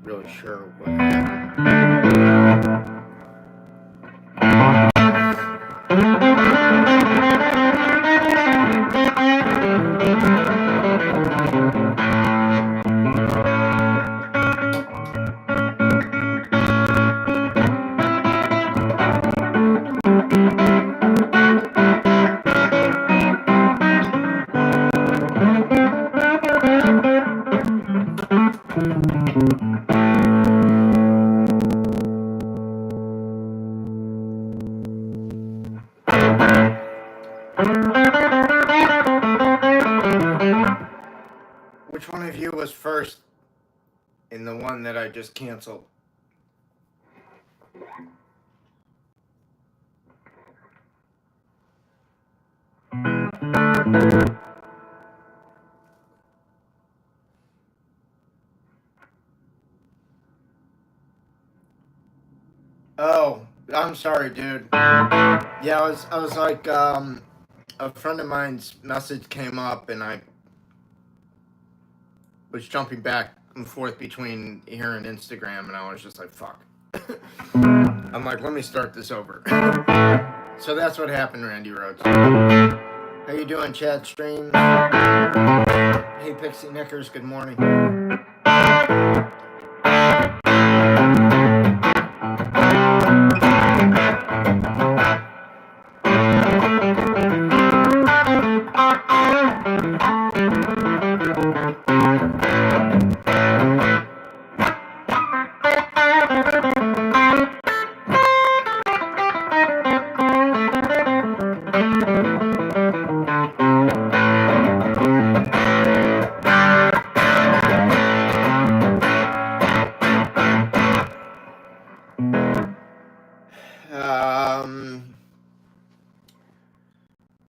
really sure what happened. Which one of you was first in the one that I just canceled? Oh, I'm sorry, dude. Yeah, I was like, a friend of mine's message came up, and I was jumping back and forth between here and Instagram, and I was just like, fuck. I'm like, let me start this over. So that's what happened, Randy Rhodes. How you doing, Chad Stream? Hey, Pixie Knickers, good morning.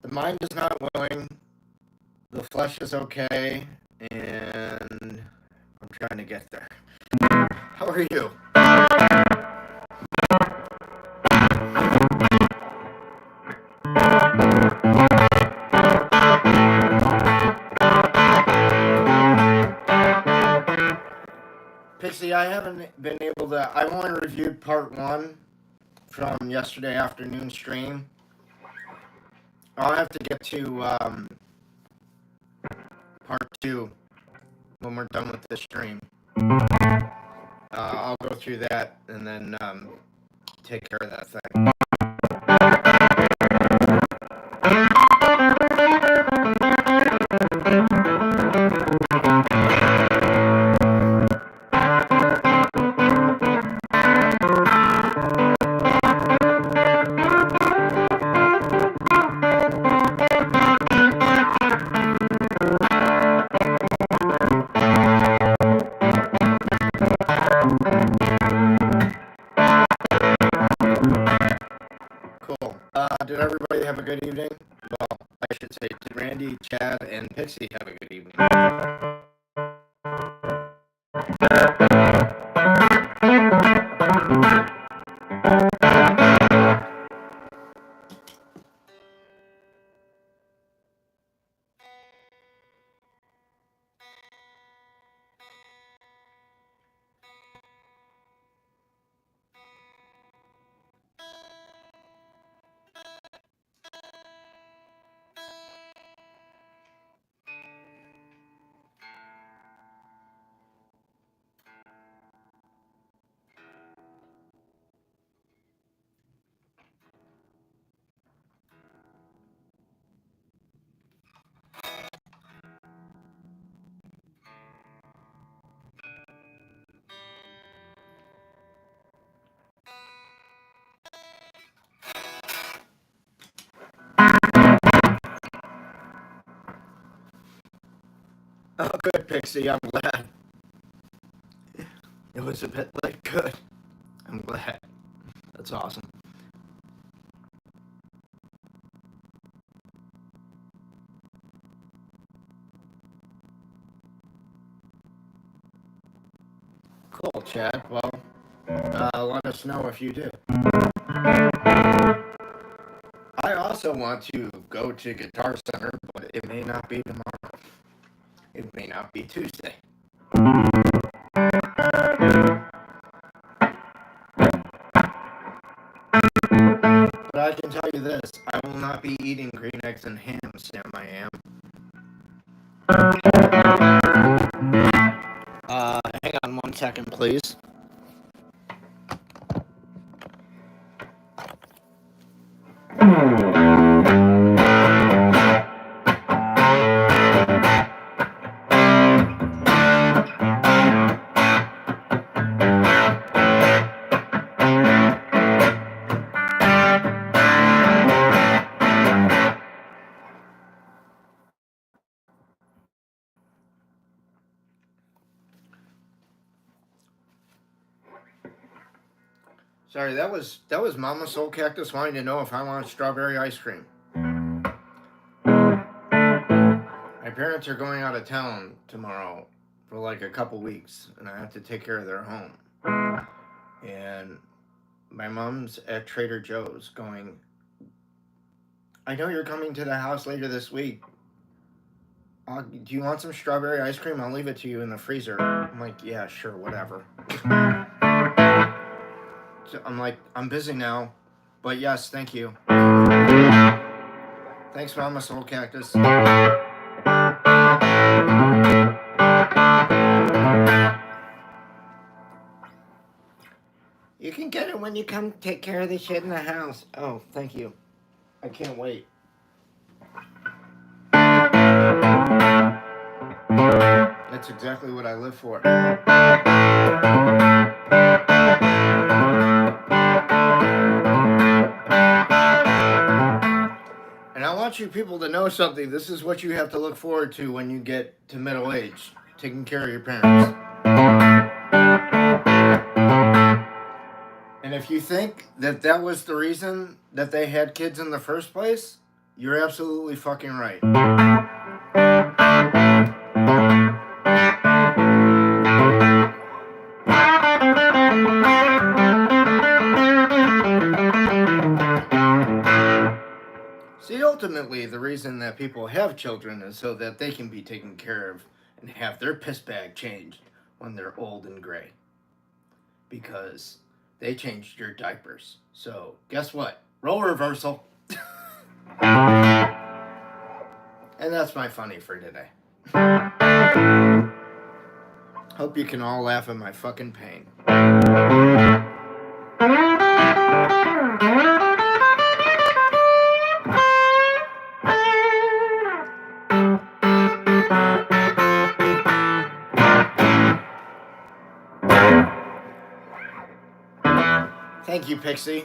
The mind is not willing, the flesh is okay, and I'm trying to get there. How are you? Pixie, I haven't been able to, I only reviewed part 1 from yesterday afternoon stream. I'll have to get to part 2 when we're done with this stream. I'll go through that and then take care of that thing. Did everybody have a good evening? Well, I should say, did Randy, Chad, and Pixie have a good evening? Oh, good, Pixie. I'm glad. It was a bit late. Good. I'm glad. That's awesome. Cool, Chad. Well, let us know if you do. I also want to go to Guitar Center, but it may not be tomorrow. It may not be Tuesday. can tell you this. I will not be eating green eggs and ham, Sam, I am. Hang on 1 second, please. Sorry, that was Mama Soulcactus wanting to know if I want strawberry ice cream. My parents are going out of town tomorrow for like a couple weeks, and I have to take care of their home. And my mom's at Trader Joe's going, I know you're coming to the house later this week. Do you want some strawberry ice cream? I'll leave it to you in the freezer. I'm like, yeah, sure, whatever. So I'm like, I'm busy now, but yes, thank you. Thanks, Mama Soulcactus. You can get it when you come take care of the shit in the house. Oh, thank you. I can't wait. That's exactly what I live for. And I want you people to know something. This is what you have to look forward to when you get to middle age, taking care of your parents. And if you think that that was the reason that they had kids in the first place, you're absolutely fucking right. See, ultimately, the reason that people have children is so that they can be taken care of and have their piss bag changed when they're old and gray. Because they changed your diapers. So, guess what? Role reversal. And that's my funny for today. Hope you can all laugh at my fucking pain. Thank you, Pixie.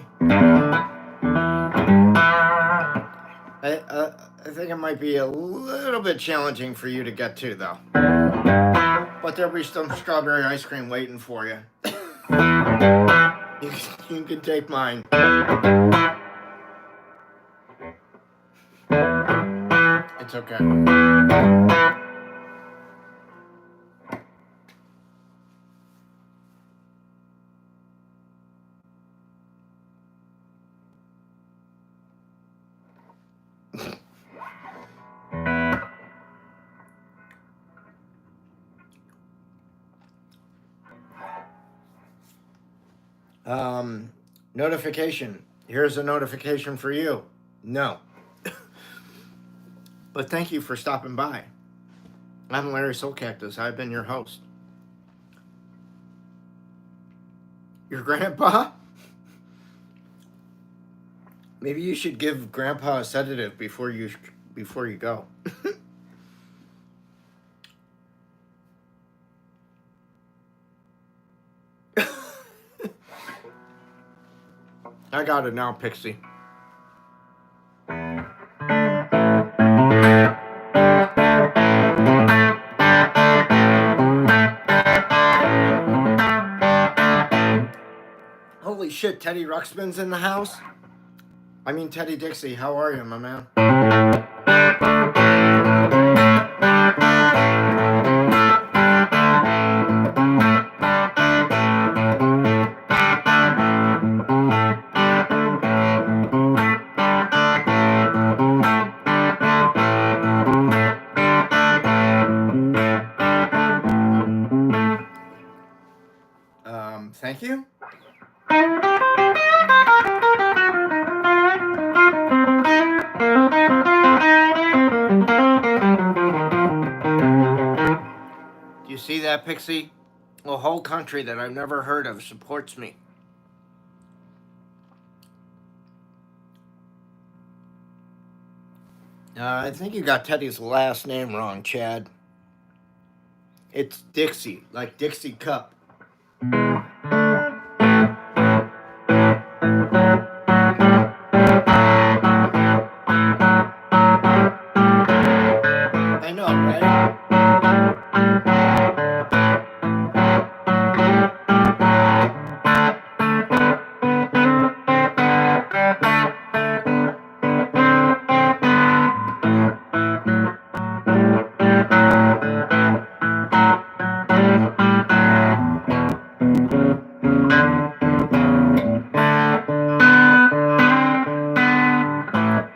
I think it might be a little bit challenging for you to get to, though. But there'll be some strawberry ice cream waiting for you. You can take mine. It's okay. Notification. Here's a notification for you. No. But thank you for stopping by. I'm Larry Soulcactus. I've been your host. Your grandpa? Maybe you should give Grandpa a sedative before you go. I got it now, Pixie. Holy shit, Teddy Ruxpin's in the house? I mean, Teddy Dixie, how are you, my man? Thank you. See that, Pixie? A whole country that I've never heard of supports me. I think you got Teddy's last name wrong, Chad. It's Dixie, like Dixie Cup. I know, right?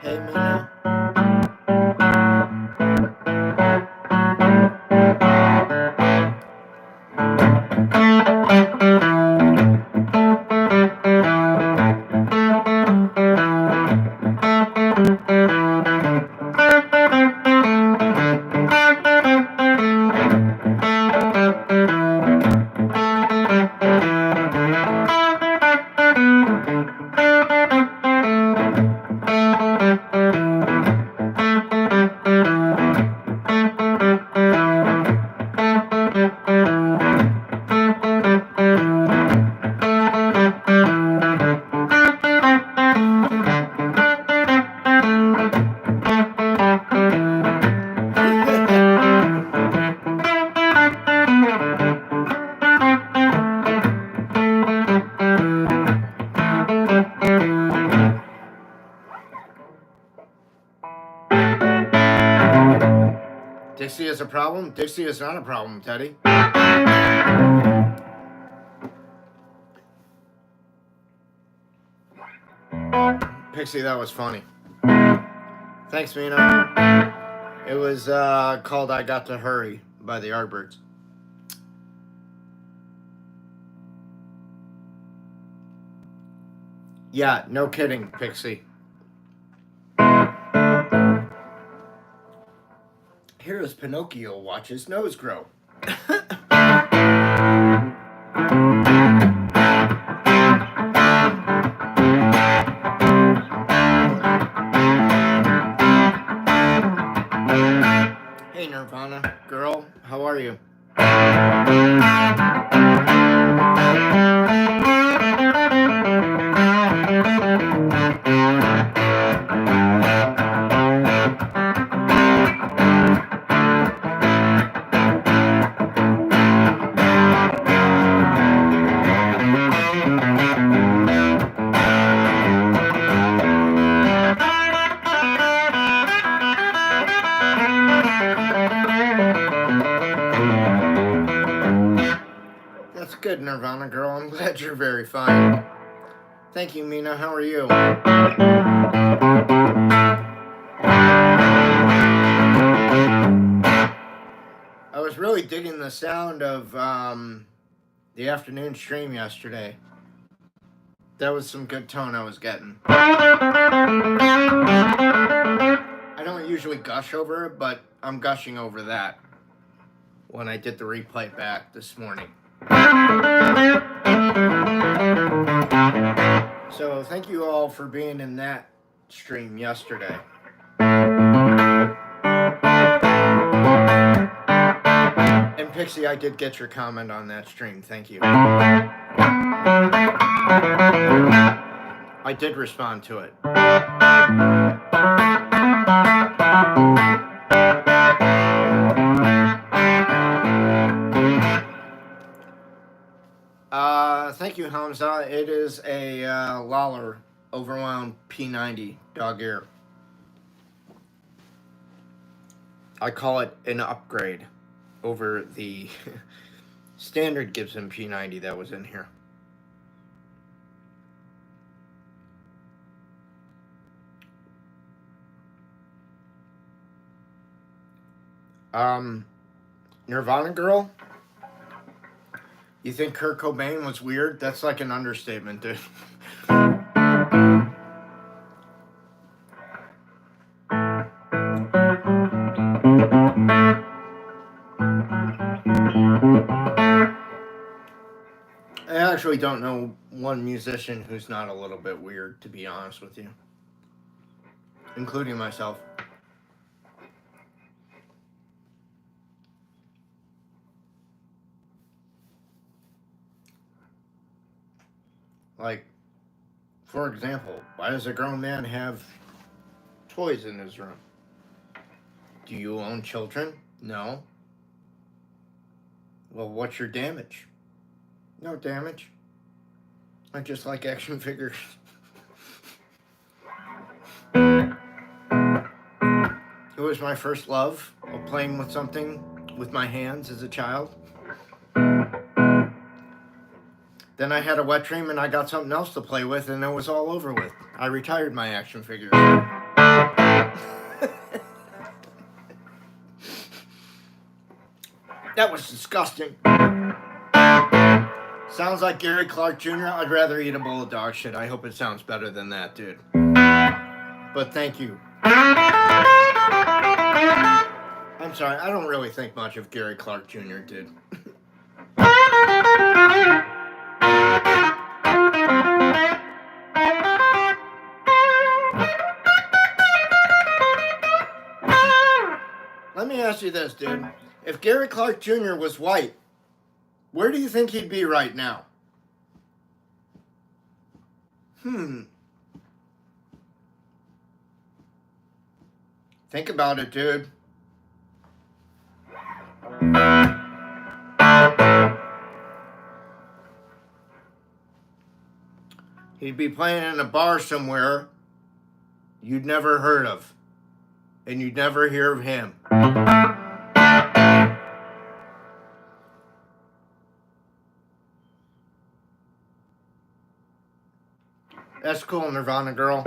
Hey, Mina. Dixie is a problem? Dixie is not a problem, Teddy. Pixie, that was funny. Thanks, Mina. It was called I Got to Hurry by the Yardbirds. Yeah, no kidding, Pixie. Here is Pinocchio watch his nose grow. Hey, Nirvana, girl, how are you? That's good, Nirvana girl. I'm glad you're very fine. Thank you, Mina. How are you? I was really digging the sound of the afternoon stream yesterday. That was some good tone I was getting. I don't usually gush over it, but I'm gushing over that when I did the replay back this morning. So thank you all for being in that stream yesterday. And Pixie, I did get your comment on that stream. Thank you. I did respond to it. Thank you, Hamza. It is a Lawler Overwound P90 dog ear. I call it an upgrade over the standard Gibson P90 that was in here. Nirvana girl? You think Kurt Cobain was weird? That's like an understatement, dude. I actually don't know one musician who's not a little bit weird, to be honest with you, including myself. Like, for example, why does a grown man have toys in his room? Do you own children? No. Well, what's your damage? No damage. I just like action figures. It was my first love of playing with something with my hands as a child. Then I had a wet dream and I got something else to play with and it was all over with. I retired my action figures. That was disgusting. Sounds like Gary Clark Jr. I'd rather eat a bowl of dog shit. I hope it sounds better than that, dude. But thank you. I'm sorry, I don't really think much of Gary Clark Jr., dude. Let me ask you this, dude. If Gary Clark Jr. was white, where do you think he'd be right now? Think about it, dude. He'd be playing in a bar somewhere you'd never heard of. And you'd never hear of him. That's cool, Nirvana girl.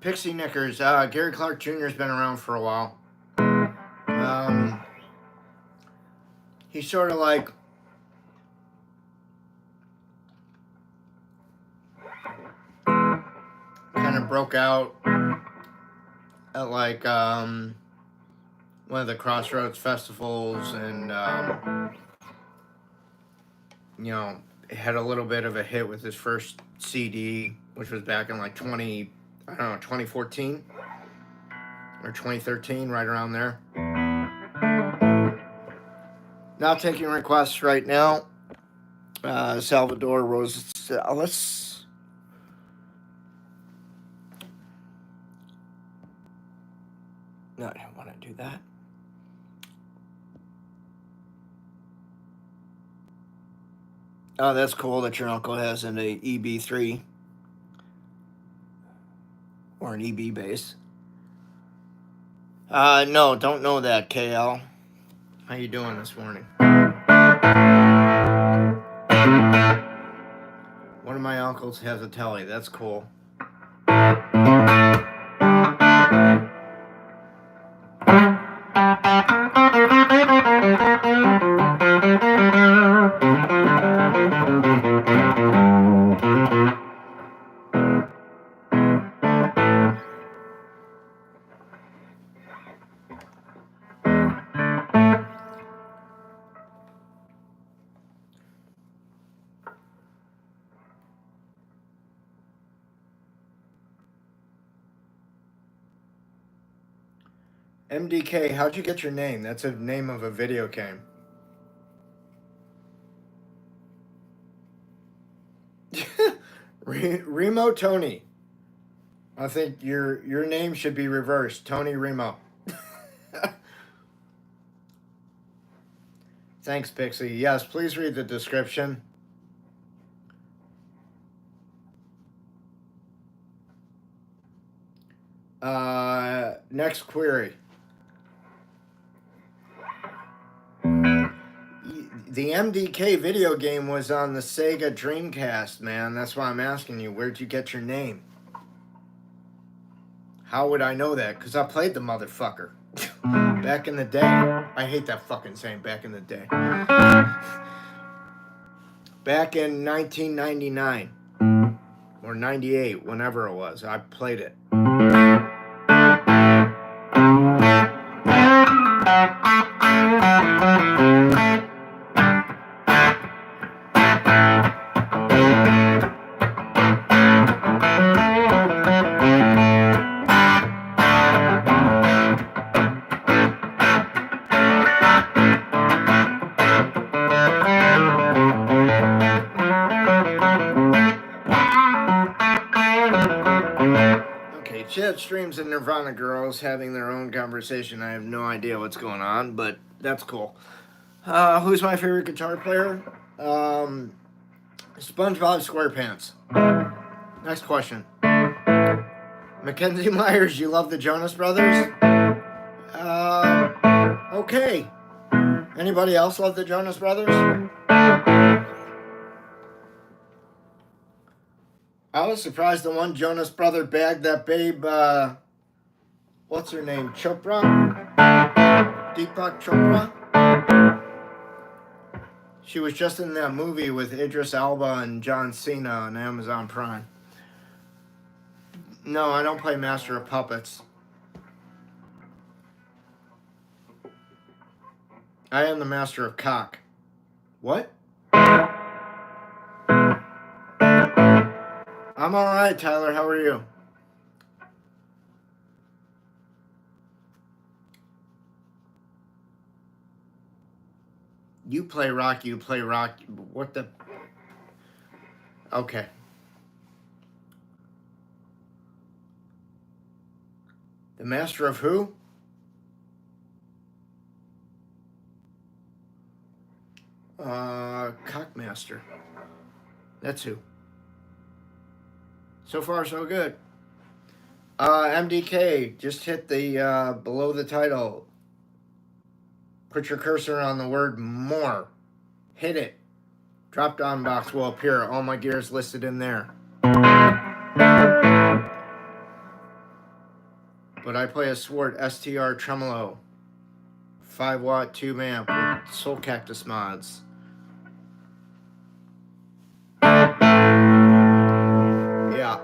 Pixie Knickers. Gary Clark Jr. has been around for a while. He's sort of like kind of broke out at like one of the Crossroads festivals and you know, had a little bit of a hit with his first CD, which was back in like 2014 or 2013, right around there. Not taking requests right now. Salvador Rosales. No, I don't want to do that. Oh, that's cool that your uncle has an EB3 or an EB bass. No, don't know that, KL. How you doing this morning? One of my uncles has a telly. That's cool. MDK, how'd you get your name? That's a name of a video game. Remo Tony. I think your name should be reversed. Tony Remo. Thanks, Pixie. Yes, please read the description. Next query. The MDK video game was on the Sega Dreamcast, man. That's why I'm asking you, where'd you get your name? How would I know that? Because I played the motherfucker. Back in the day. I hate that fucking saying, back in the day. Back in 1999. or 98, whenever it was. I played it. Chat streams and Nirvana girls having their own conversation. I have no idea what's going on, but that's cool. Who's my favorite guitar player? SpongeBob SquarePants. Next question. Mackenzie Myers, you love the Jonas Brothers? Okay. Anybody else love the Jonas Brothers? I was surprised the one Jonas brother bagged that babe, what's her name, Chopra? Deepak Chopra? She was just in that movie with Idris Elba and John Cena on Amazon Prime. No, I don't play Master of Puppets. I am the Master of Cock. What? I'm alright, Tyler. How are you? You play rock, What the? Okay. The Master of who? Cockmaster. That's who. So far, so good. MDK, just hit the below the title. Put your cursor on the word more. Hit it. Drop down box will appear. All my gear is listed in there. But I play a Sword STR Tremolo. 5-watt tube amp with Soulcactus mods. Yeah.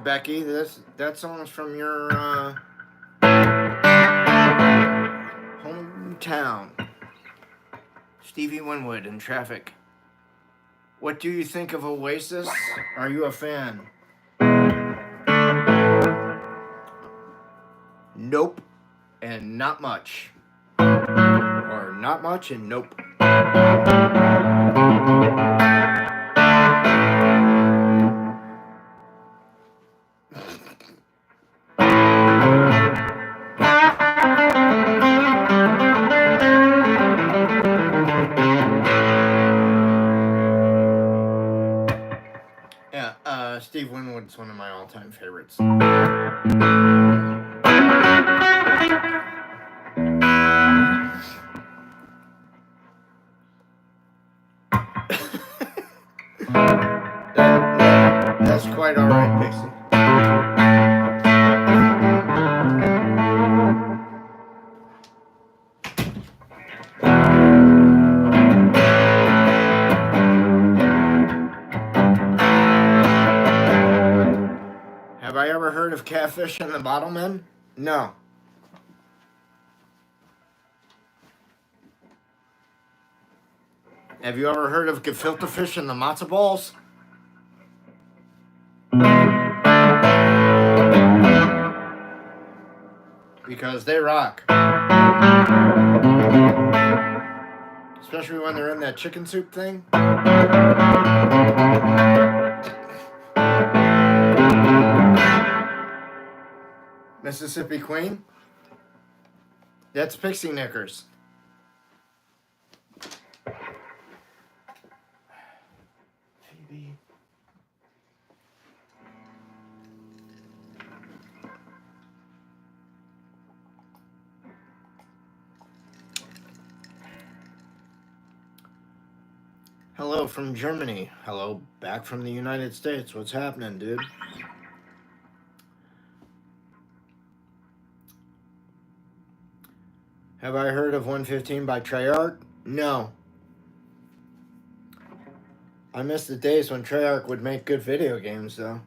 Becky. That song's from your hometown. Stevie Winwood in Traffic. What do you think of Oasis? Are you a fan? Nope, and not much. Or not much and nope. Yeah, Steve Winwood's one of my all-time favorites. That's quite alright, Pixie. Have I ever heard of Catfish and the Bottlemen? No. Have you ever heard of Gefilte Fish and the Matzo Balls? Because they rock. Especially when they're in that chicken soup thing. Mississippi Queen? That's Pixie Knickers. Phoebe. Hello from Germany. Hello back from the United States. What's happening, dude? Have I heard of 115 by Treyarch? No. I miss the days when Treyarch would make good video games, though.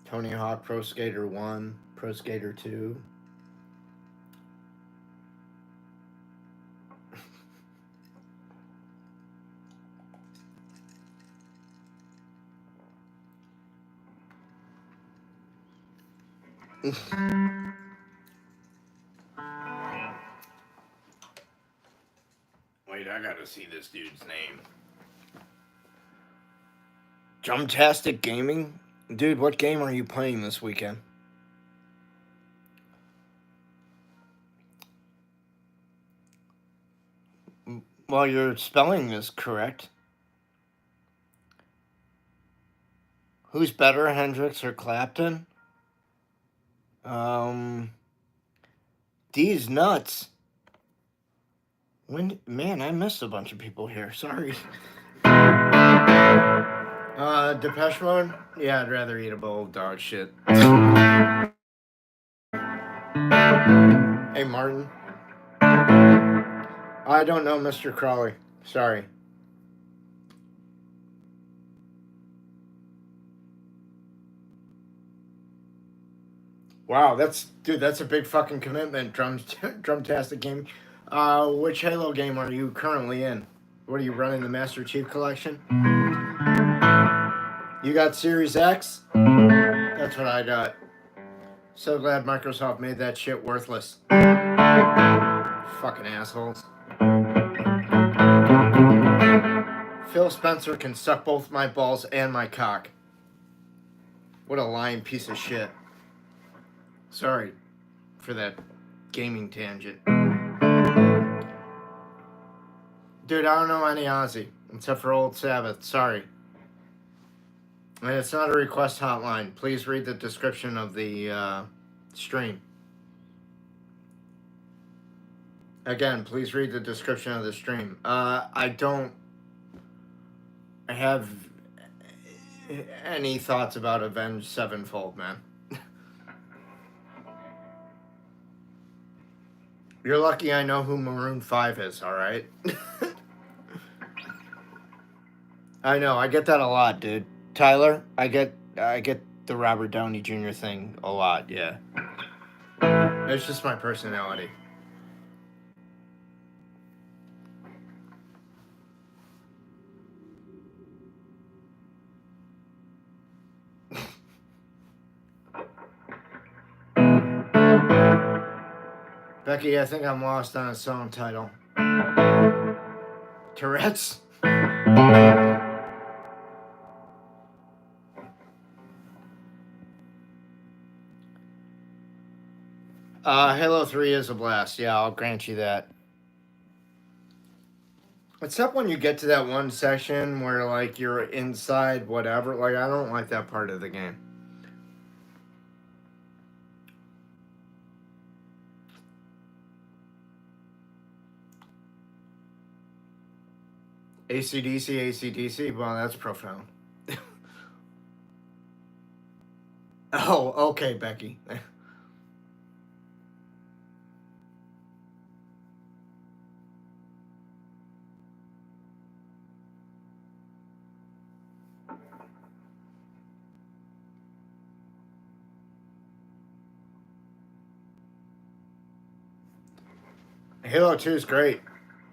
Tony Hawk Pro Skater 1, Pro Skater 2. Wait, I gotta see this dude's name. Drumtastic Gaming? Dude, what game are you playing this weekend? Well, your spelling is correct. Who's better, Hendrix or Clapton? D's nuts. Man, I missed a bunch of people here. Sorry. Depeche Mode? Yeah, I'd rather eat a bowl of dog shit. Hey, Martin. I don't know Mr. Crawley. Sorry. Wow, that's a big fucking commitment, Drumtastic Game. Which Halo game are you currently in? What are you running, the Master Chief Collection? You got Series X? That's what I got. So glad Microsoft made that shit worthless. Fucking assholes. Phil Spencer can suck both my balls and my cock. What a lying piece of shit. Sorry for that gaming tangent. Dude, I don't know any Ozzy, except for Old Sabbath. Sorry. And it's not a request hotline. Please read the description of the stream. Again, please read the description of the stream. I don't have any thoughts about Avenged Sevenfold, man. You're lucky I know who Maroon 5 is, alright? I know. I get that a lot, dude. Tyler, I get the Robert Downey Jr. thing a lot. Yeah. It's just my personality. Becky, I think I'm lost on a song title. Tourette's? Halo 3 is a blast. Yeah, I'll grant you that. Except when you get to that one section where, like, you're inside whatever. Like, I don't like that part of the game. AC/DC, well, that's profound. Oh, okay, Becky. Halo 2 is great.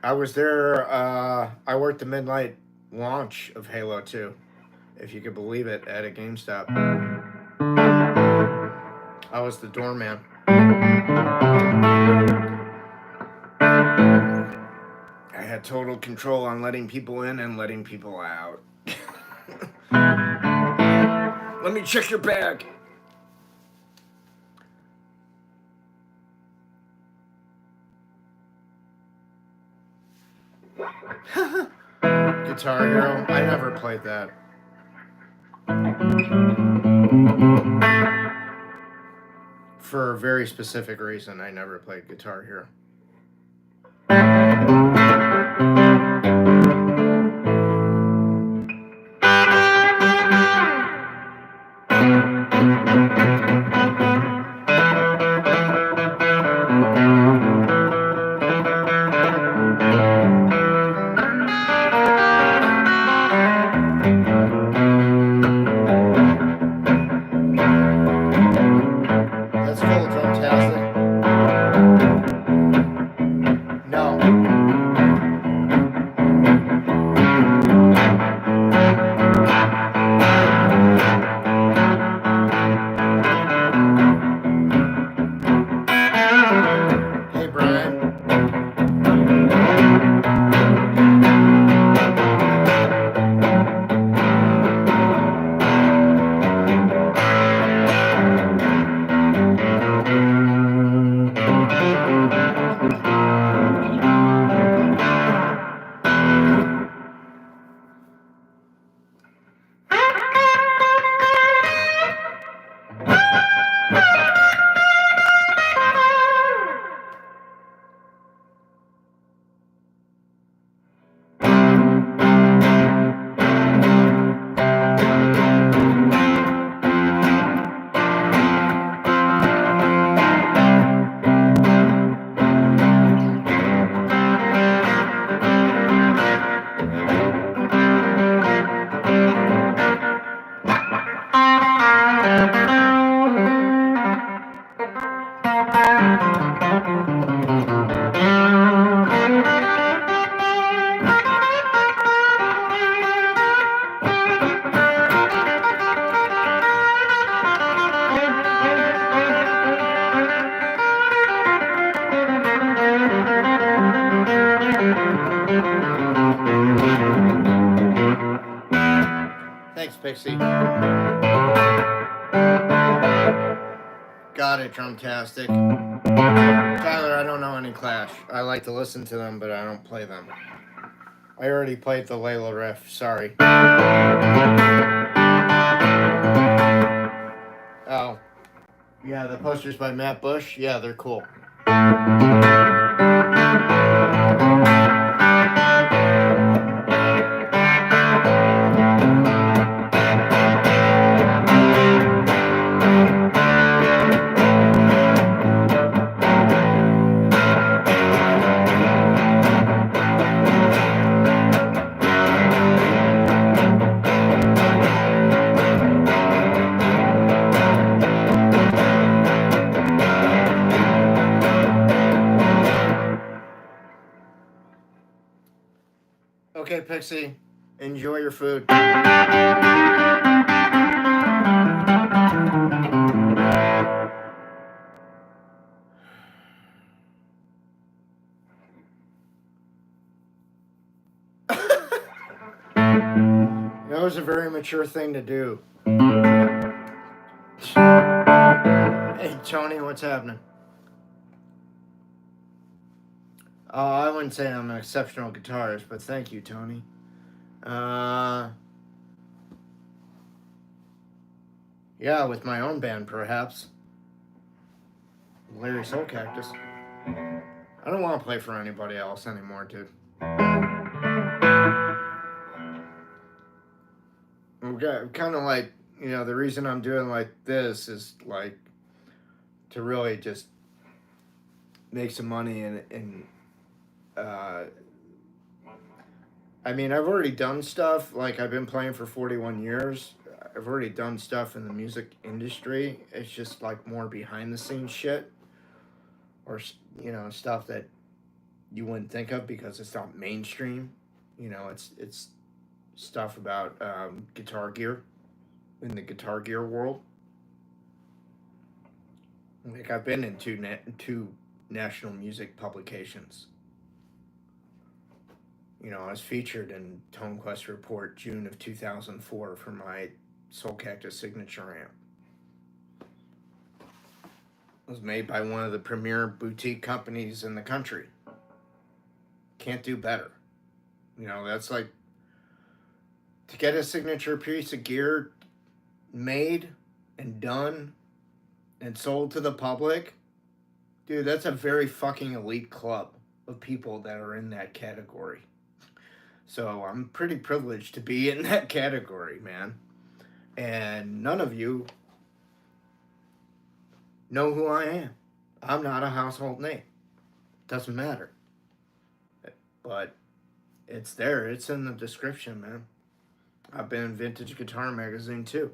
I was there, I worked the midnight launch of Halo 2, if you could believe it, at a GameStop. I was the doorman. I had total control on letting people in and letting people out. Let me check your bag. Guitar Hero? I never played that. For a very specific reason, I never played Guitar Hero. Pixie. Got it, Drumtastic. Tyler, I don't know any Clash. I like to listen to them, but I don't play them. I already played the Layla riff. Sorry. Oh. Yeah, the posters by Matt Bush. Yeah, they're cool. Okay, Pixie, enjoy your food. That was a very mature thing to do. Hey, Tony, what's happening? I wouldn't say I'm an exceptional guitarist, but thank you, Tony. Yeah, with my own band, perhaps. Larry Soulcactus. I don't want to play for anybody else anymore, dude. Kind of like, you know, the reason I'm doing like this is like to really just make some money and I mean, I've already done stuff. Like, I've been playing for 41 years. I've already done stuff in the music industry. It's just like more behind the scenes shit, or, you know, stuff that you wouldn't think of because it's not mainstream. You know, it's stuff about guitar gear in the guitar gear world. Like, I've been in two national music publications. You know, I was featured in Tone Quest Report June of 2004 for my Soulcactus signature amp. It was made by one of the premier boutique companies in the country. Can't do better. You know, that's like, to get a signature piece of gear made and done and sold to the public, dude, that's a very fucking elite club of people that are in that category. So I'm pretty privileged to be in that category, man. And none of you know who I am. I'm not a household name. Doesn't matter. But it's there. It's in the description, man. I've been in Vintage Guitar Magazine, too.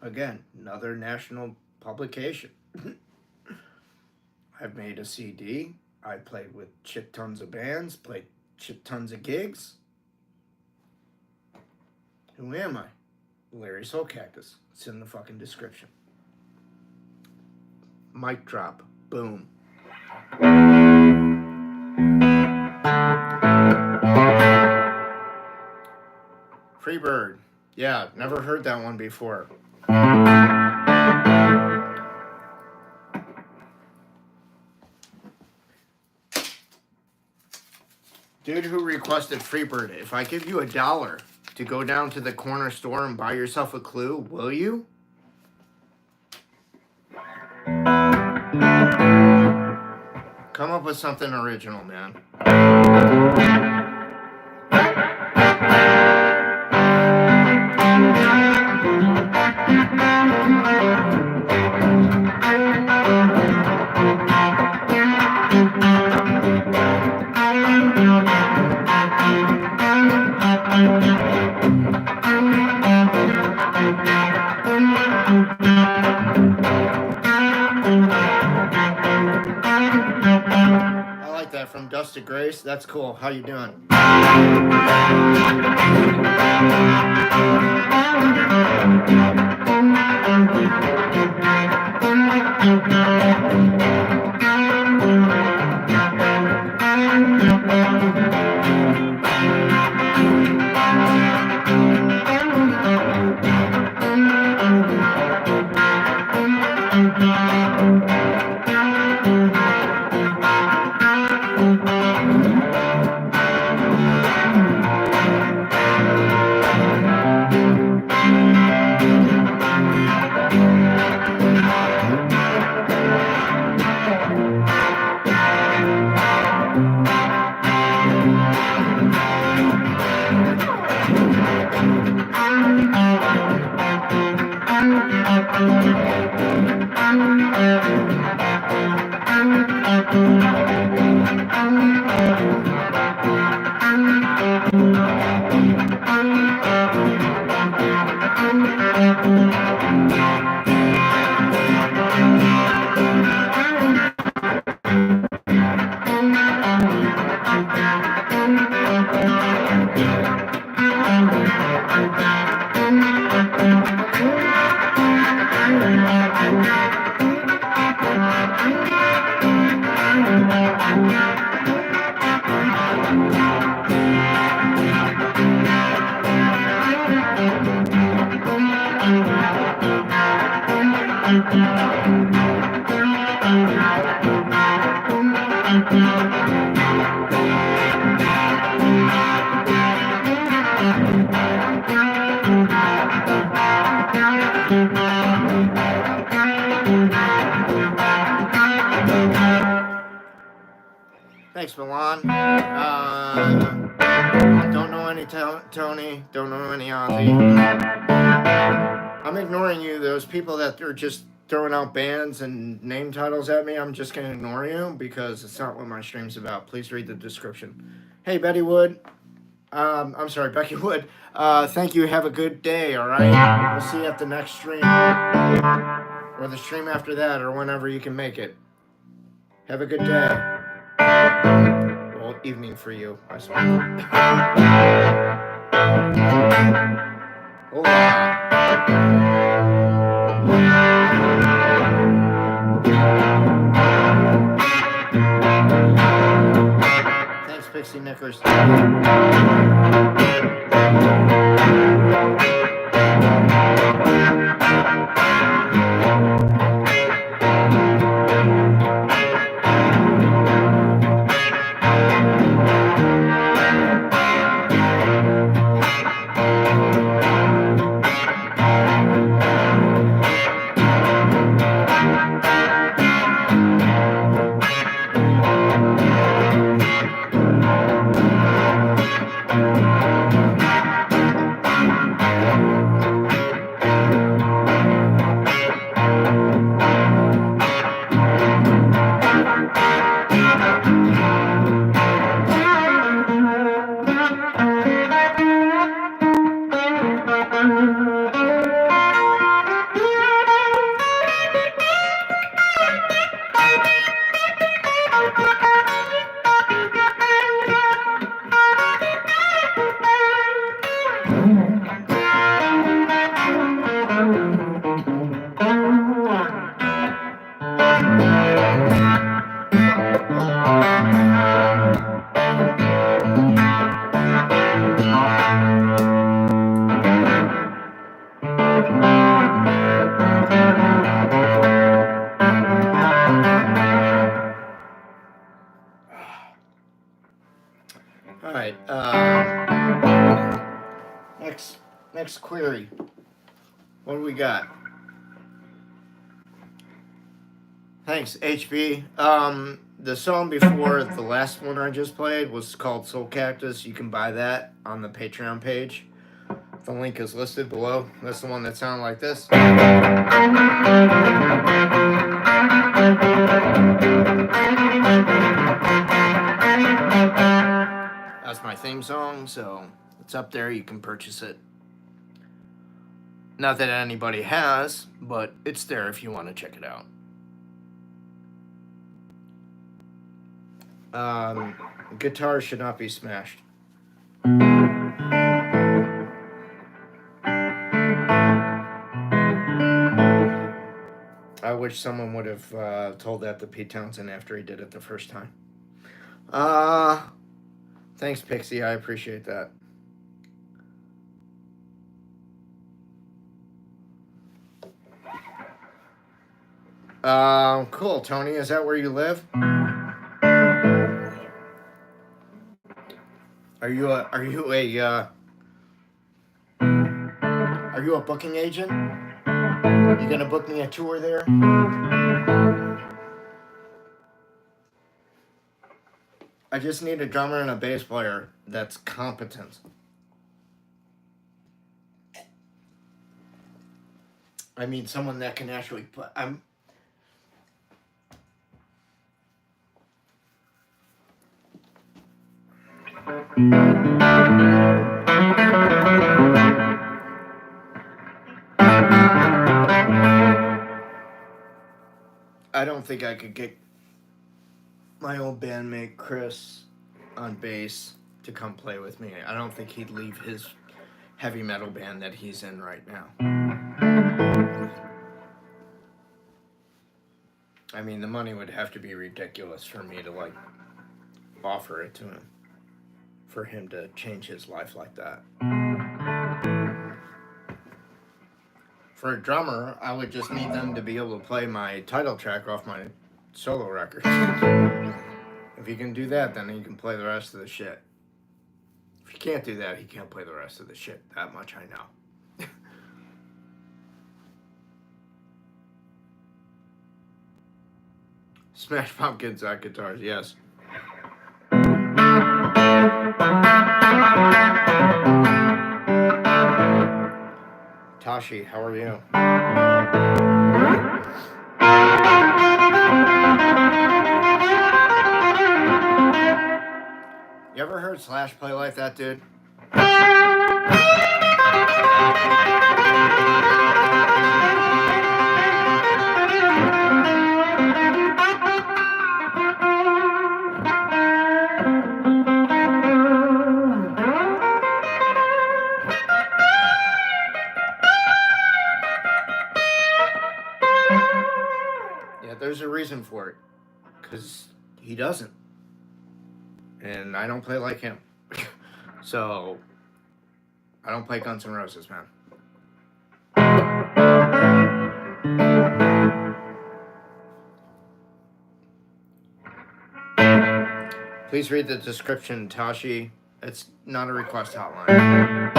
Again, another national publication. I've made a CD. I played with shit tons of bands, played shit tons of gigs. Who am I? Larry Soulcactus. It's in the fucking description. Mic drop. Boom. Freebird. Yeah, never heard that one before. Dude who requested Freebird, if I give you $1 to go down to the corner store and buy yourself a clue, will you? Come up with something original, man. I like that, from Dust to Grace. That's cool. How you doing? Thanks, Milan. Don't know any Tony. Don't know any Ozzy. I'm ignoring you. Those people that are just throwing out bands and name titles at me, I'm just going to ignore you because it's not what my stream's about. Please read the description. Hey, Betty Wood. I'm sorry, Becky Wood. Thank you. Have a good day, all right? We'll see you at the next stream. Or the stream after that, or whenever you can make it. Have a good day. Well, evening for you, I suppose. Hola. Thanks, Pixie Knickers. Next query. What do we got? Thanks, HB. The song before the last one I just played was called Soulcactus. You can buy that on the Patreon page. The link is listed below. That's the one that sounded like this. That's my theme song, so it's up there. You can purchase it. Not that anybody has, but it's there if you want to check it out. Guitars should not be smashed. I wish someone would have told that to Pete Townsend after he did it the first time. Thanks, Pixie. I appreciate that. Cool, Tony. Is that where you live? Are you a booking agent? You gonna book me a tour there? I just need a drummer and a bass player that's competent. I mean, someone that can actually play. I don't think I could get my old bandmate Chris on bass to come play with me. I don't think he'd leave his heavy metal band that he's in right now. I mean, the money would have to be ridiculous for me to, like, offer it to him. for him to change his life like that. For a drummer, I would just need them to be able to play my title track off my solo record. If he can do that, then he can play the rest of the shit. If he can't do that, he can't play the rest of the shit. That much I know. Smash Pumpkins at guitars, yes. Tashi, how are you? You ever heard Slash play like that, dude? Yeah, there's a reason for it. Because he doesn't. And I don't play like him. So, I don't play Guns N' Roses, man. Please read the description, Tashi. It's not a request hotline.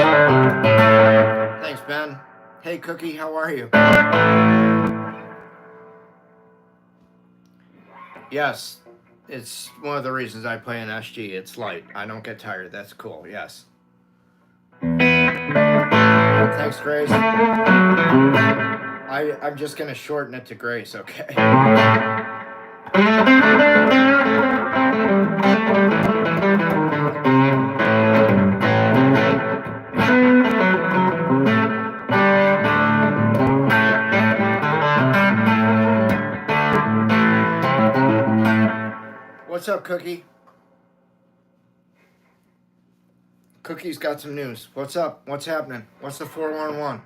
Thanks, Ben. Hey, Cookie, how are you? Yes. It's one of the reasons I play an SG. It's light. I don't get tired. That's cool. Yes. Thanks, Grace. I'm just going to shorten it to Grace, okay? What's up, Cookie? Cookie's got some news. What's up? What's happening? What's the 411?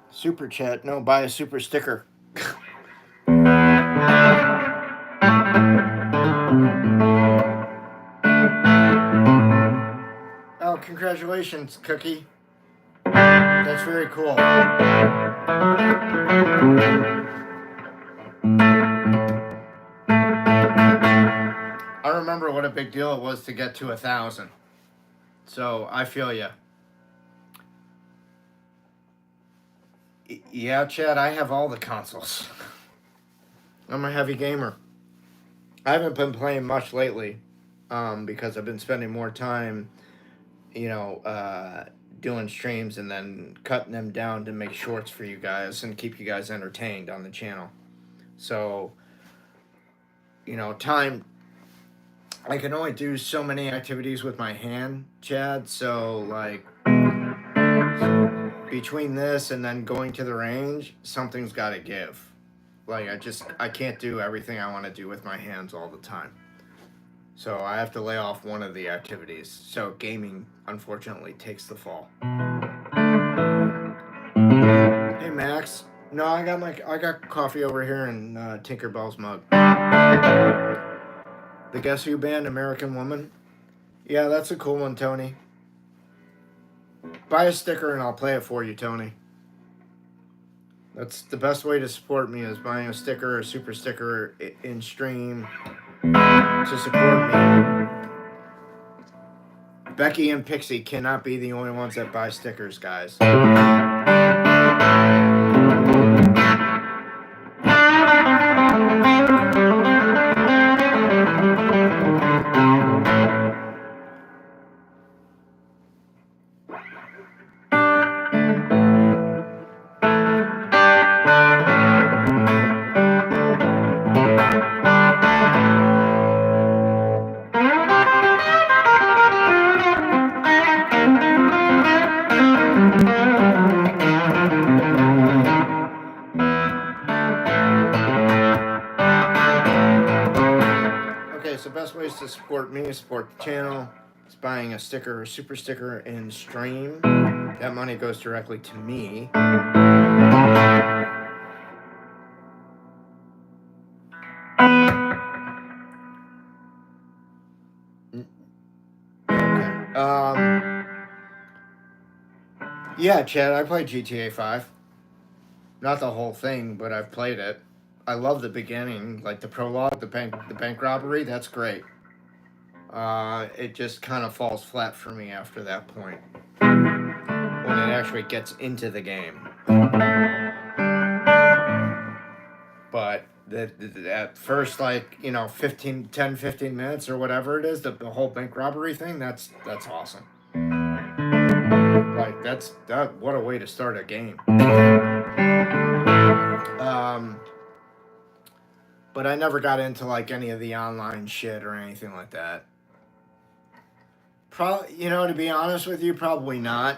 Super chat. No, buy a super sticker. Oh, congratulations, Cookie. That's very cool. I remember what a big deal it was to get to 1,000. So, I feel ya. Yeah, Chad, I have all the consoles. I'm a heavy gamer. I haven't been playing much lately because I've been spending more time, doing streams and then cutting them down to make shorts for you guys and keep you guys entertained on the channel. So, time, I can only do so many activities with my hand, Chad, so, between this and then going to the range, something's got to give. I can't do everything I want to do with my hands all the time. So I have to lay off one of the activities. So gaming, unfortunately, takes the fall. Hey, Max. No, I got coffee over here in Tinkerbell's mug. The Guess Who band, American Woman. Yeah, that's a cool one, Tony. Buy a sticker and I'll play it for you, Tony. That's the best way to support me, is buying a sticker or super sticker in stream to support me. Becky and Pixie cannot be the only ones that buy stickers, guys. ways to support me, support the channel. It's buying a sticker or super sticker in stream. That money goes directly to me. Yeah, Chad, I played GTA 5. Not the whole thing, but I've played it. I love the beginning, like the prologue, the bank robbery. That's great. It just kind of falls flat for me after that point when it actually gets into the game. But at first, like, you know, 10, 15 minutes or whatever it is, the whole bank robbery thing, that's awesome. Like, what a way to start a game. But I never got into like any of the online shit or anything like that. You know, to be honest with you, probably not.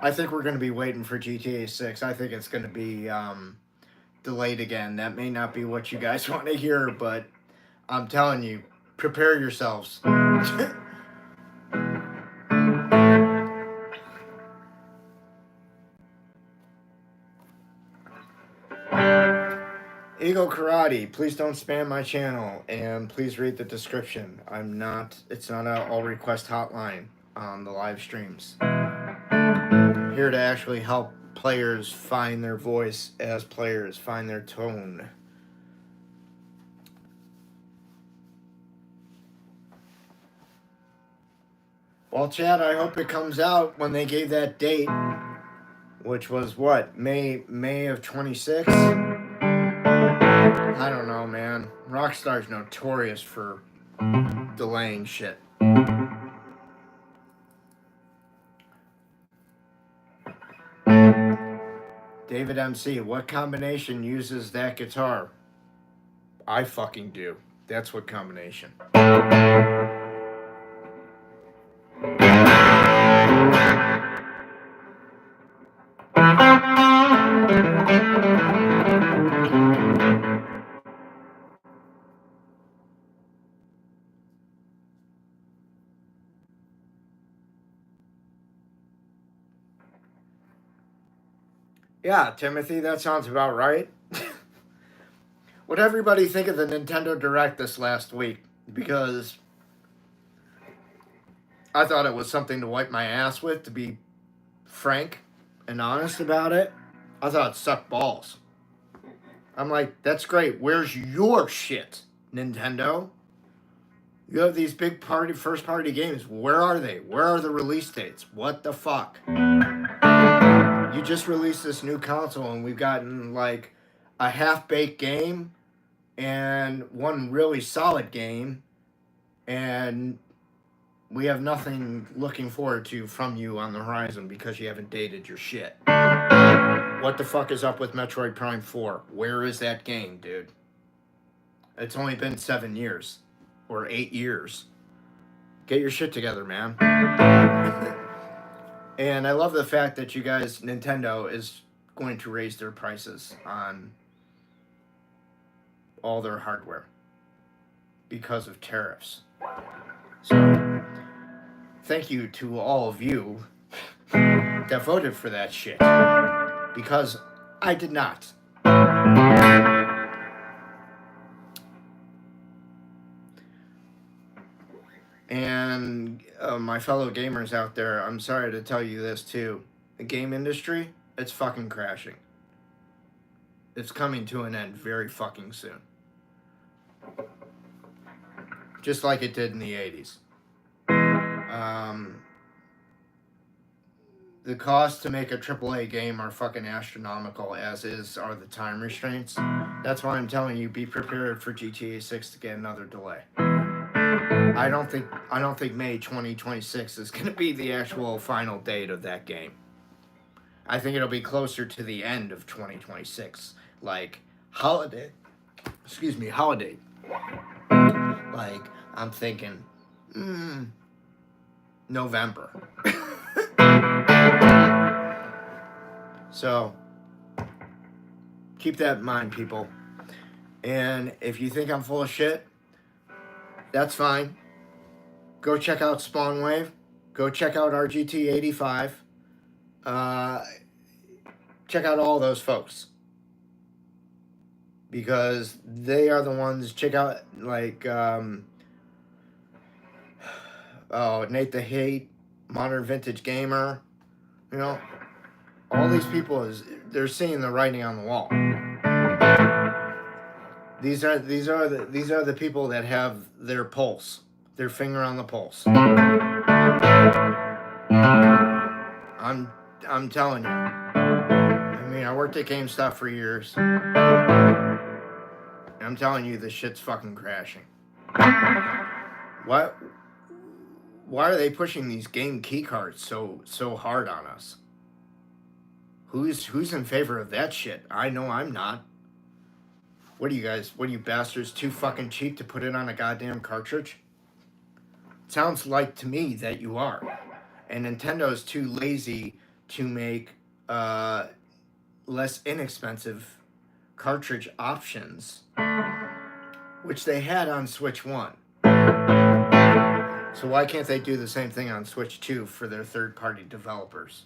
I think we're going to be waiting for GTA 6. I think it's going to be delayed again. That may not be what you guys want to hear, but I'm telling you, prepare yourselves. Eagle Karate, please don't spam my channel, and please read the description. It's not an all request hotline on the live streams. Here to actually help players find their voice as players, find their tone. Well, Chad, I hope it comes out when they gave that date, which was what, May of 26? I don't know, man. Rockstar's notorious for delaying shit. David MC, what combination uses that guitar? I fucking do. That's what combination. Yeah, Timothy, that sounds about right. What did everybody think of the Nintendo Direct this last week? Because I thought it was something to wipe my ass with, to be frank and honest about it. I thought it sucked balls. I'm like, that's great. Where's your shit, Nintendo? You have these big first party games. Where are they? Where are the release dates? What the fuck? You just released this new console and we've gotten like a half-baked game and one really solid game, and we have nothing looking forward to from you on the horizon because you haven't dated your shit. What the fuck is up with Metroid Prime 4? Where is that game, dude? It's only been 7 years. Or 8 years. Get your shit together, man. And I love the fact that you guys, Nintendo, is going to raise their prices on all their hardware because of tariffs. So, thank you to all of you that voted for that shit. Because I did not. And my fellow gamers out there, I'm sorry to tell you this too. The game industry, it's fucking crashing. It's coming to an end very fucking soon. Just like it did in the 80s. The cost to make a AAA game are fucking astronomical, as are the time restraints. That's why I'm telling you, be prepared for GTA 6 to get another delay. I don't think May 2026 is going to be the actual final date of that game. I think it'll be closer to the end of 2026, like holiday. Like, I'm thinking November. So keep that in mind, people. And if you think I'm full of shit, that's fine. Go check out Spawnwave. Go check out RGT85. Check out all those folks. Because they are the ones, check out, like, Nate the Hate, Modern Vintage Gamer, you know, all these people, they're seeing the writing on the wall. These are the people that have their pulse, their finger on the pulse. I'm telling you. I mean, I worked at GameStop for years. I'm telling you, this shit's fucking crashing. Why are they pushing these game key cards so hard on us? Who's in favor of that shit? I know I'm not. What are you guys? What are you bastards? Too fucking cheap to put it on a goddamn cartridge? It sounds like to me that you are. And Nintendo's too lazy to make less inexpensive cartridge options, which they had on Switch 1. So why can't they do the same thing on Switch 2 for their third-party developers?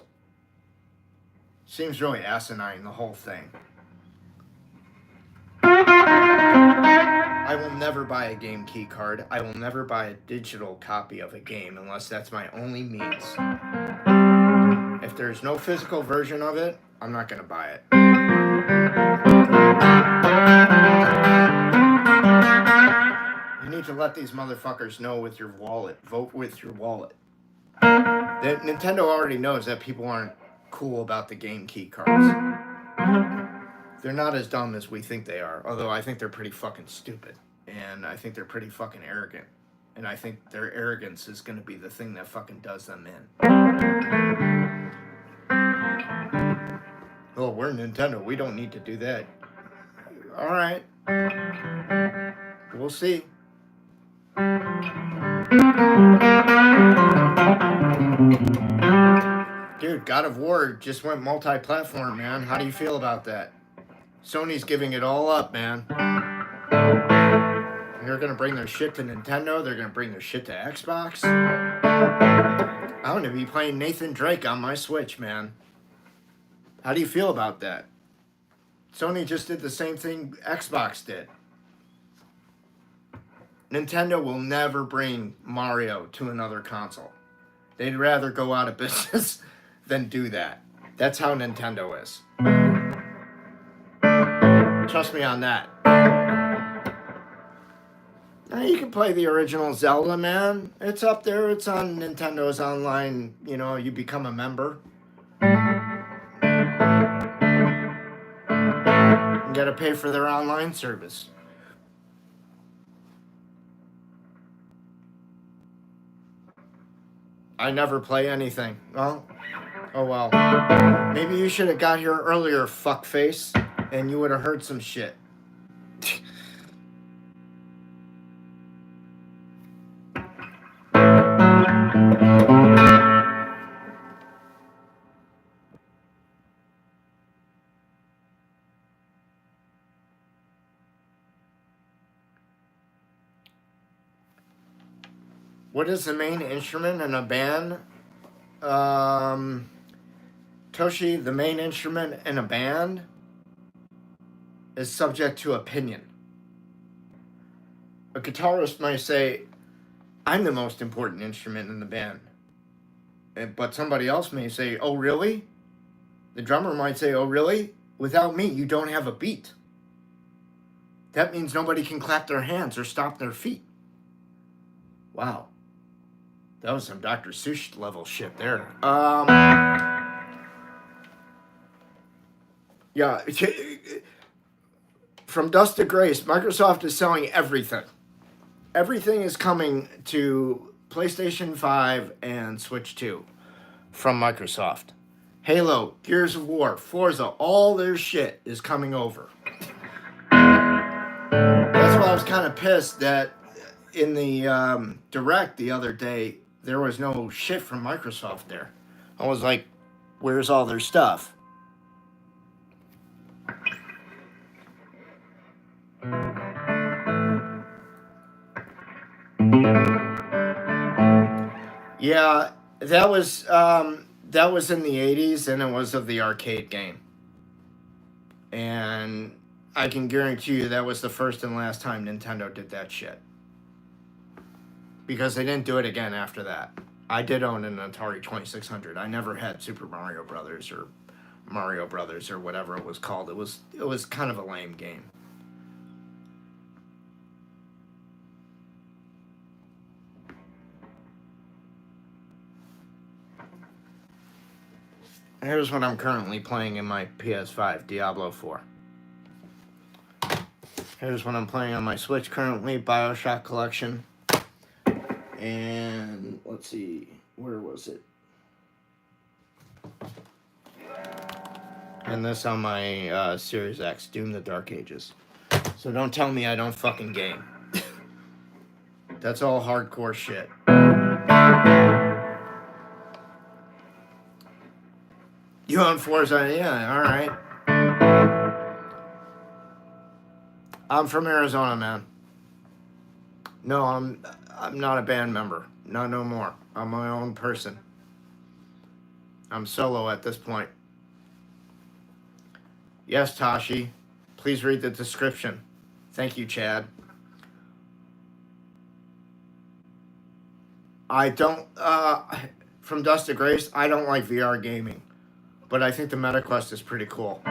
Seems really asinine, the whole thing. I will never buy a game key card. I will never buy a digital copy of a game unless that's my only means. If there's no physical version of it, I'm not going to buy it. You need to let these motherfuckers know with your wallet. Vote with your wallet. Nintendo already knows that people aren't cool about the game key cards. They're not as dumb as we think they are, although I think they're pretty fucking stupid. And I think they're pretty fucking arrogant. And I think their arrogance is going to be the thing that fucking does them in. Oh, we're Nintendo. We don't need to do that. Alright. We'll see. Dude, God of War just went multi-platform, man. How do you feel about that? Sony's giving it all up, man. They're going to bring their shit to Nintendo. They're going to bring their shit to Xbox. I'm going to be playing Nathan Drake on my Switch, man. How do you feel about that? Sony just did the same thing Xbox did. Nintendo will never bring Mario to another console. They'd rather go out of business than do that. That's how Nintendo is. Trust me on that. Now you can play the original Zelda, man. It's up there. It's on Nintendo's online. You know, you become a member. You gotta pay for their online service. I never play anything. Well, oh well. Maybe you should have got here earlier, fuckface, and you would have heard some shit. What is the main instrument in a band? Toshi, the main instrument in a band is subject to opinion. A guitarist might say, I'm the most important instrument in the band. But somebody else may say, oh, really? The drummer might say, oh, really? Without me, you don't have a beat. That means nobody can clap their hands or stomp their feet. Wow. That was some Dr. Seuss level shit there. Yeah. From dust to grace, Microsoft is selling everything. Everything is coming to PlayStation 5 and Switch 2 from Microsoft. Halo, Gears of War, Forza, all their shit is coming over. That's why I was kind of pissed that in the Direct the other day, there was no shit from Microsoft there. I was like, where's all their stuff? Yeah, that was in the 80s, and it was of the arcade game. And I can guarantee you that was the first and last time Nintendo did that shit. Because they didn't do it again after that. I did own an Atari 2600. I never had Super Mario Brothers or Mario Brothers or whatever it was called. It was kind of a lame game. Here's what I'm currently playing in my PS5, Diablo 4. Here's what I'm playing on my Switch currently, BioShock Collection. And let's see, where was it? And this on my Series X, Doom the Dark Ages. So don't tell me I don't fucking game. That's all hardcore shit. You own Forza? Yeah, alright. I'm from Arizona, man. No, I'm not a band member. Not no more. I'm my own person. I'm solo at this point. Yes, Tashi. Please read the description. Thank you, Chad. I don't, from Dust to Grace, I don't like VR gaming. But I think the MetaQuest is pretty cool.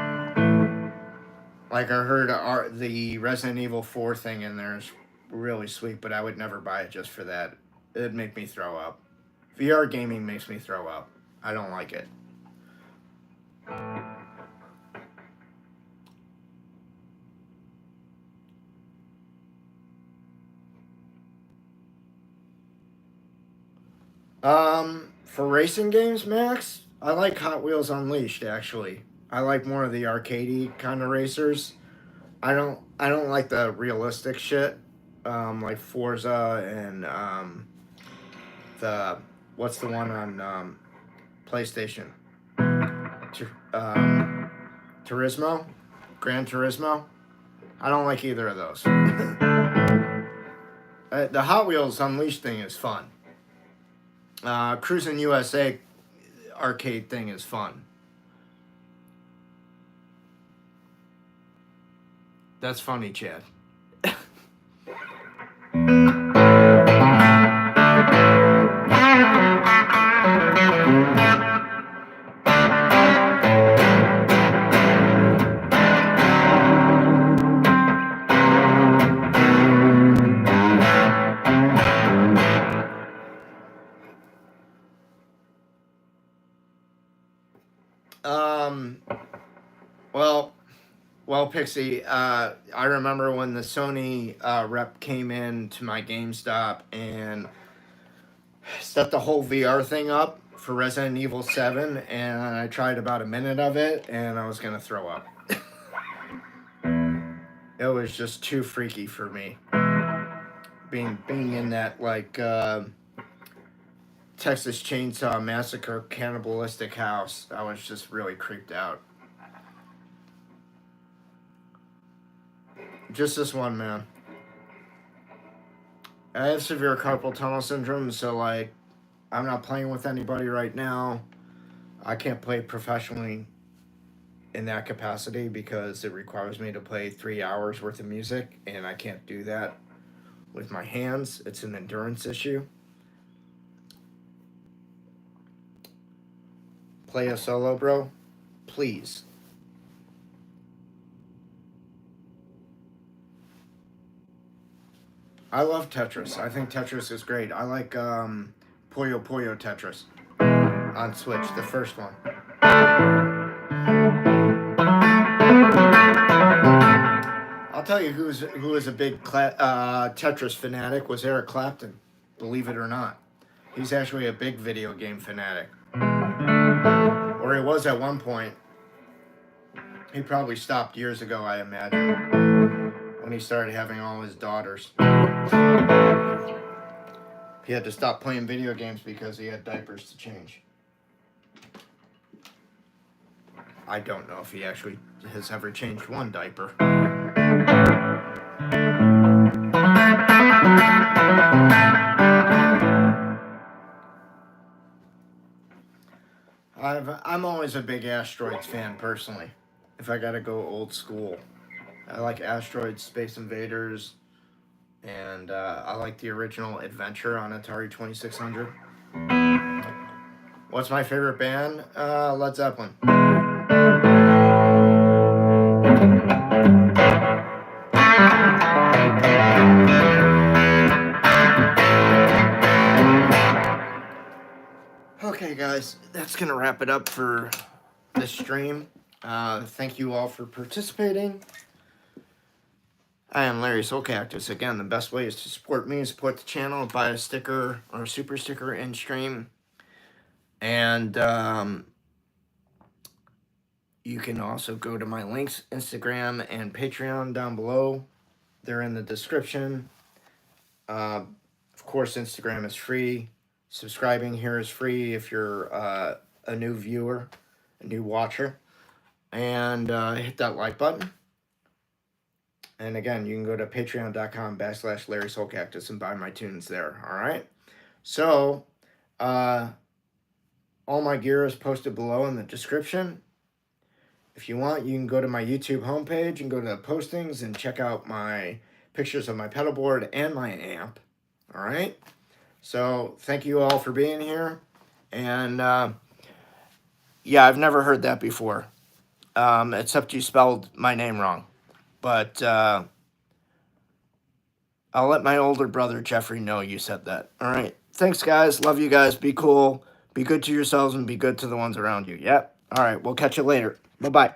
Like, I heard the Resident Evil 4 thing in there is really sweet, but I would never buy it just for that. It'd make me throw up. VR gaming makes me throw up. I don't like it. For racing games, Max, I like Hot Wheels Unleashed, actually. I like more of the arcadey kind of racers. I don't like the realistic shit, like Forza and what's the one on PlayStation? Turismo, Gran Turismo. I don't like either of those. The Hot Wheels Unleashed thing is fun. Cruising USA arcade thing is fun. That's funny, Chad. Well, Pixie, I remember when the Sony rep came in to my GameStop and set the whole VR thing up for Resident Evil 7, and I tried about a minute of it, and I was going to throw up. It was just too freaky for me. Being in that, like, Texas Chainsaw Massacre cannibalistic house, I was just really creeped out. Just this one, man. I have severe carpal tunnel syndrome, so, like, I'm not playing with anybody right now. I can't play professionally in that capacity because it requires me to play 3 hours worth of music, and I can't do that with my hands. It's an endurance issue. Play a solo, bro? Please. I love Tetris. I think Tetris is great. I like Puyo Puyo Tetris on Switch, the first one. I'll tell you who was a big Tetris fanatic was Eric Clapton, believe it or not. He's actually a big video game fanatic. Or he was at one point. He probably stopped years ago, I imagine, when he started having all his daughters. He had to stop playing video games because he had diapers to change. I don't know if he actually has ever changed one diaper. I'm always a big Asteroids fan, personally. If I gotta go old school. I like Asteroids, Space Invaders, and I like the original Adventure on Atari 2600. What's my favorite band? Led Zeppelin. Okay, guys, that's going to wrap it up for this stream. Thank you all for participating. I am Larry Soulcactus. Again, the best way is to support me and support the channel. Buy a sticker or a super sticker in stream. And you can also go to my links, Instagram and Patreon down below. They're in the description. Of course, Instagram is free. Subscribing here is free if you're a new viewer, a new watcher. And hit that like button. And again, you can go to patreon.com/Larry Soulcactus and buy my tunes there. All right. So, all my gear is posted below in the description. If you want, you can go to my YouTube homepage and go to postings and check out my pictures of my pedal board and my amp. All right. So thank you all for being here. And yeah, I've never heard that before, except you spelled my name wrong. But I'll let my older brother Jeffrey know you said that. All right. Thanks, guys. Love you guys. Be cool. Be good to yourselves and be good to the ones around you. Yep. All right. We'll catch you later. Bye-bye.